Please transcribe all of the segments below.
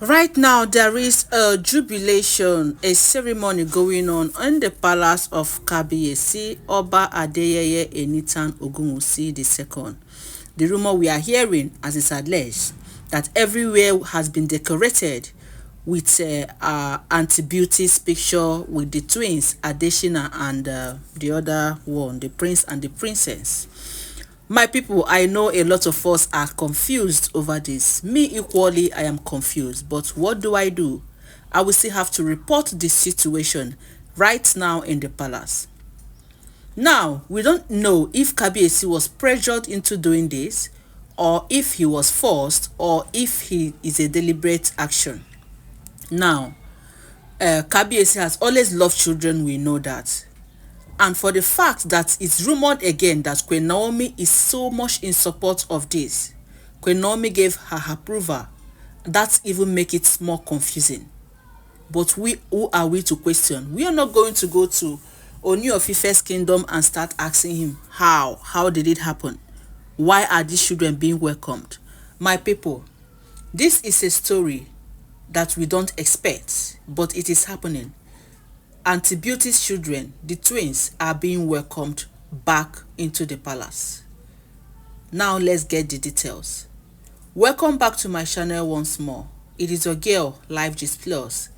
Right now, there is a jubilation, a ceremony going on in the palace of Kabiyesi Oba Adeyeye Enitan Ogunwusi II. The rumor we are hearing, as it's alleged, that everywhere has been decorated with Auntie Beauty's picture with the twins, Adeshina and the other one, the prince and the princess. My people, I know a lot of us are confused over this. Me equally, I am confused. But what do? I will still have to report this situation right now in the palace. Now, we don't know if Kabiyesi was pressured into doing this, or if he was forced, or if he is a deliberate action. Now, Kabiyesi has always loved children, we know that. And for the fact that it's rumored again that Queen Naomi is so much in support of this, Queen Naomi gave her approval, that even make it more confusing. But who are we to question? We are not going to go to Ooni of Ife's kingdom and start asking him how did it happen? Why are these children being welcomed? My people, this is a story that we don't expect, but it is happening. Auntie Beauty's children, the twins, are being welcomed back into the palace. Now let's get the details. Welcome back to my channel once more. It is your girl, Life Gist Plus.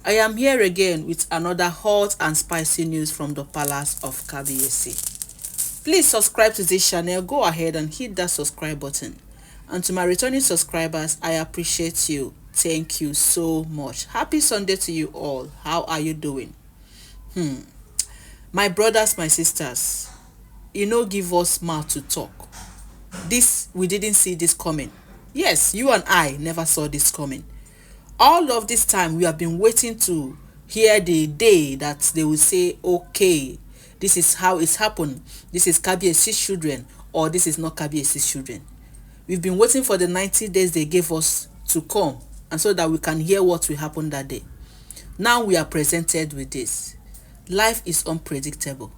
I am here again with another hot and spicy news from the palace of Kabiyesi. Please subscribe to this channel. Go ahead and hit that subscribe button. And to my returning subscribers, I appreciate you. Thank you so much. Happy Sunday to you all. How are you doing? My brothers, my sisters, give us mouth to talk. We didn't see this coming. Yes, you and I never saw this coming. All of this time we have been waiting to hear the day that they will say, okay, this is how it's happened. This is Kabiyesi's children, or this is not Kabiyesi's children. We've been waiting for the 90 days they gave us to come, and so that we can hear what will happen that day. Now we are presented with this. Life is unpredictable.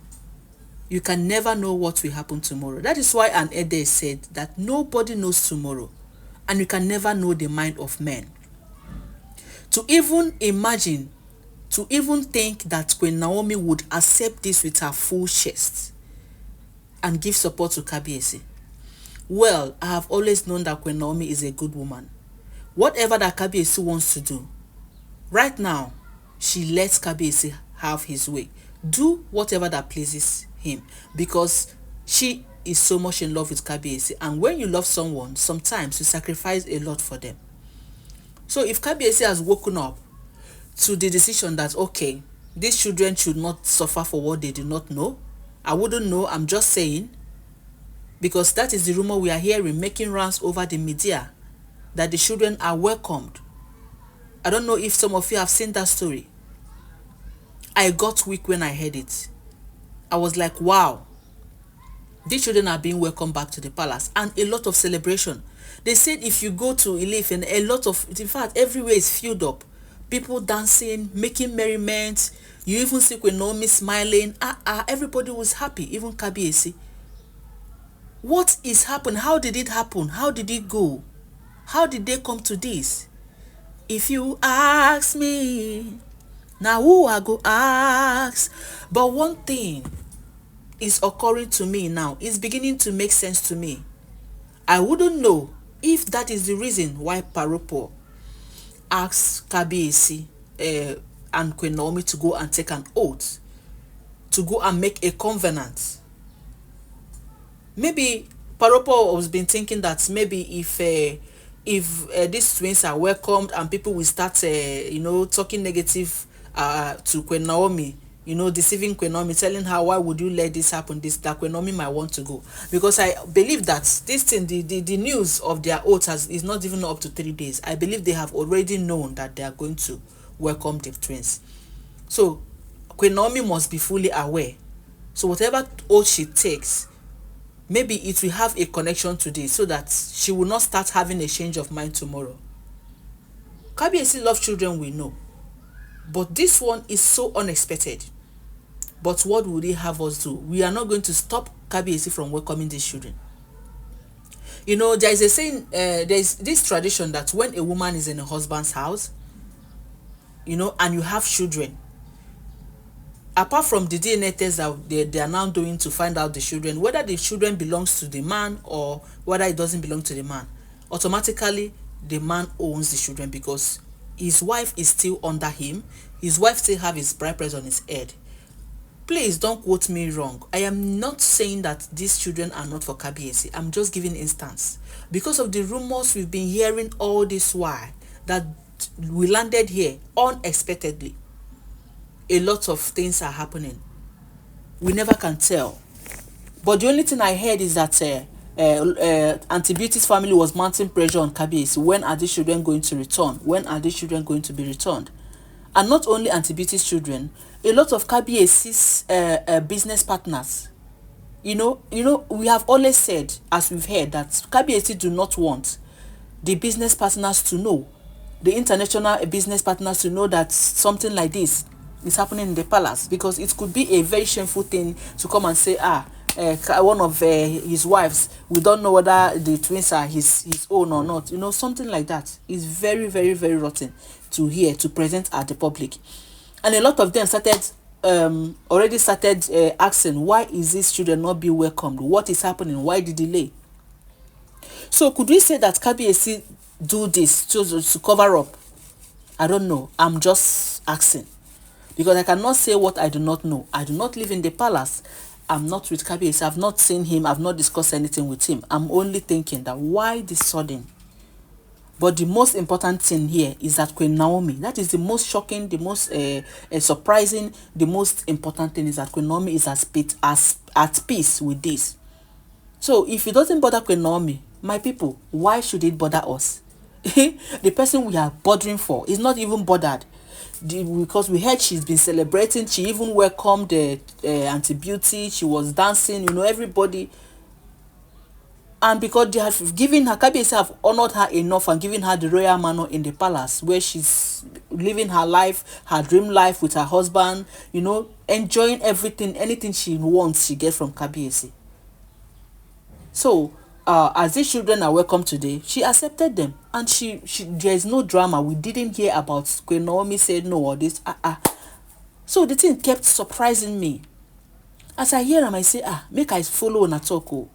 You can never know what will happen tomorrow. That is why an Ede said that nobody knows tomorrow, and you can never know the mind of men. To even imagine, to even think that Queen Naomi would accept this with her full chest and give support to Kabiyesi. Well, I have always known that Queen Naomi is a good woman. Whatever that Kabiyesi wants to do, right now, she lets Kabiyesi have his way. Do whatever that pleases him, because she is so much in love with Kabiyesi. And when you love someone, sometimes you sacrifice a lot for them. So if Kabiyesi has woken up to the decision that, okay, these children should not suffer for what they do not know, I wouldn't know, I'm just saying, because that is the rumor we are hearing making rounds over the media, that the children are welcomed. I don't know if some of you have seen that story. I got weak when I heard it. I was like, wow, these children are being welcomed back to the palace, and a lot of celebration. They said if you go to Ile-Ife, and in fact, everywhere is filled up. People dancing, making merriment. You even see Queen Naomi smiling. Everybody was happy, even Kabiyesi. What is happening? How did it happen? How did it go? How did they come to this? If you ask me, now who I go ask? But one thing is occurring to me now. It's beginning to make sense to me. I wouldn't know if that is the reason why Paropo asked Kabiyesi and Queen Naomi to go and take an oath, to go and make a covenant. Maybe Paropo has been thinking that maybe if these twins are welcomed and people will start talking negative to Queen Naomi, deceiving Queen Naomi, telling her, why would you let this happen, that Queen Naomi might want to go. Because I believe that this thing, the news of their oath is not even up to 3 days. I believe they have already known that they are going to welcome the twins. So Queen Naomi must be fully aware. So whatever oath she takes, maybe it will have a connection to this, so that she will not start having a change of mind tomorrow. Kabiyesi loves children, we know. But this one is so unexpected. But what would he have us do? We are not going to stop Kabiyesi from welcoming these children. You know, there is a saying, there's this tradition that when a woman is in a husband's house, you know, and you have children, apart from the DNA test that they are now doing to find out the children, whether the children belongs to the man or whether it doesn't belong to the man, automatically the man owns the children because his wife is still under him. His wife still have his bride price on his head. Please don't quote me wrong. I am not saying that these children are not for Kabiyesi. I'm just giving instance. Because of the rumors we've been hearing all this while, that we landed here unexpectedly. A lot of things are happening. We never can tell. But the only thing I heard is that Auntie Beauty's family was mounting pressure on Kabiyesi. When are these children going to return? When are these children going to be returned? And not only Auntie Beauty's children, a lot of Kabiyesi's business partners. You know, we have always said, as we've heard, that Kabiyesi do not want the business partners to know, the international business partners to know that something like this is happening in the palace, because it could be a very shameful thing to come and say, one of his wives, we don't know whether the twins are his own or not. You know, something like that is very, very, very rotten to hear, to present at the public. And a lot of them already started asking, why is this children not being welcomed? What is happening? Why the delay? So could we say that Kabiyesi do this to cover up? I don't know. I'm just asking, because I cannot say what I do not know. I do not live in the palace. I'm not with Kabiyesi. I've not seen him. I've not discussed anything with him. I'm only thinking that why this sudden? But the most important thing here is that Queen Naomi, that is the most shocking, the most surprising, the most important thing is that Queen Naomi is at peace with this. So if it doesn't bother Queen Naomi, my people, why should it bother us? The person we are bothering for is not even bothered. Because we heard she's been celebrating. She even welcomed Auntie Beauty. She was dancing, you know, everybody. And because they have given her, Kabiyesi have honored her enough and given her the royal manor in the palace, where she's living her life, her dream life with her husband, you know, enjoying everything, anything she wants, she gets from Kabiyesi. So, as these children are welcome today, she accepted them, and she there is no drama. We didn't hear about Queen Naomi said no or this. So the thing kept surprising me. As I hear them, I say, make I follow on a talk. Oh.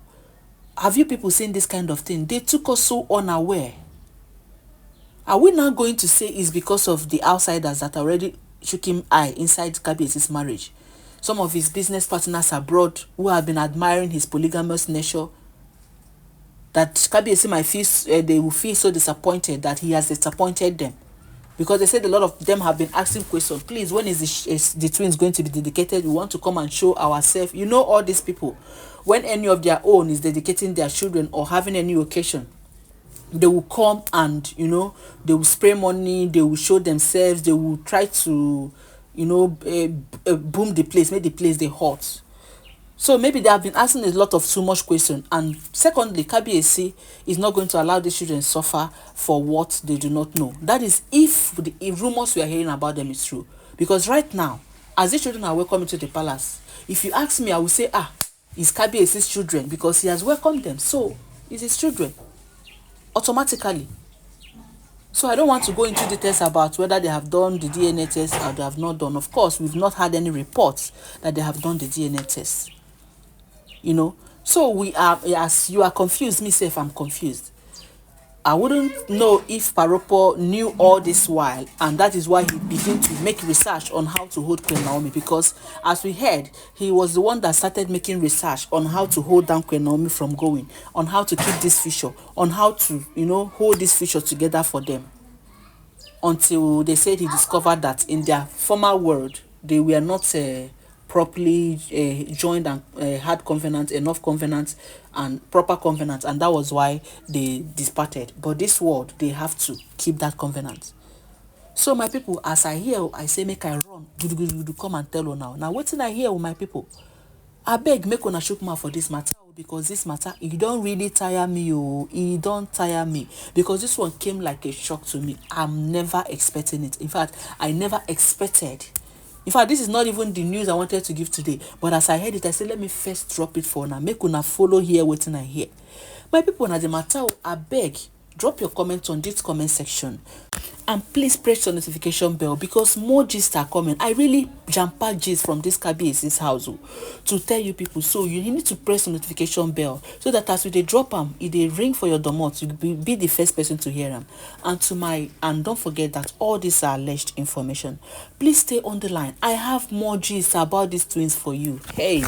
Have you people seen this kind of thing? They took us so unaware. Are we now going to say it's because of the outsiders that already shook him eye inside Kabiyesi's marriage? Some of his business partners abroad who have been admiring his polygamous nature, that Kabiyesi might feel, they will feel so disappointed that he has disappointed them. Because they said a lot of them have been asking questions. Please, when is the twins going to be dedicated? We want to come and show ourselves. You know, all these people, when any of their own is dedicating their children or having any occasion, they will come and, you know, they will spray money, they will show themselves, they will try to, you know, boom the place, make the place they hot. So maybe they have been asking a lot of too much questions. And secondly, Kabiyesi is not going to allow the children suffer for what they do not know. That is if the rumors we are hearing about them is true. Because right now, as the children are welcome into the palace, if you ask me, I will say, it's Kabiyesi's children because he has welcomed them. So it's his children, automatically. So I don't want to go into details about whether they have done the DNA test or they have not done. Of course, we've not had any reports that they have done the DNA test. You know, so we are, as you are confused, myself, I'm confused. I wouldn't know if Paropo knew all this while, and that is why he began to make research on how to hold Queen Naomi, because as we heard, he was the one that started making research on how to hold down Queen Naomi from going, on how to keep this future, on how to, you know, hold this future together for them. Until they said he discovered that in their former world, they were not properly joined and had covenant, enough covenant and proper covenant, and that was why they disparted. But this world, they have to keep that covenant. So my people, as I hear, I say make I run, come and tell you now. Now wetin I hear with my people, I beg make una shook mouth for this matter, because this matter, it don't really tire me. It don't tire me, because this one came like a shock to me. I'm never expecting it. In fact, I never expected. In fact, this is not even the news I wanted to give today. But as I heard it, I said, let me first drop it for now. Make una follow here, waiting I hear. My people, na the matter. I beg, drop your comment on this comment section. And please press the notification bell because more gist are coming. I really jam-pack gist from this Kabiyesi's house to tell you people. So you need to press the notification bell so that as they drop them, if they ring for your domot, you be the first person to hear them. And don't forget that all these are alleged information. Please stay on the line. I have more gist about these twins for you. Hey.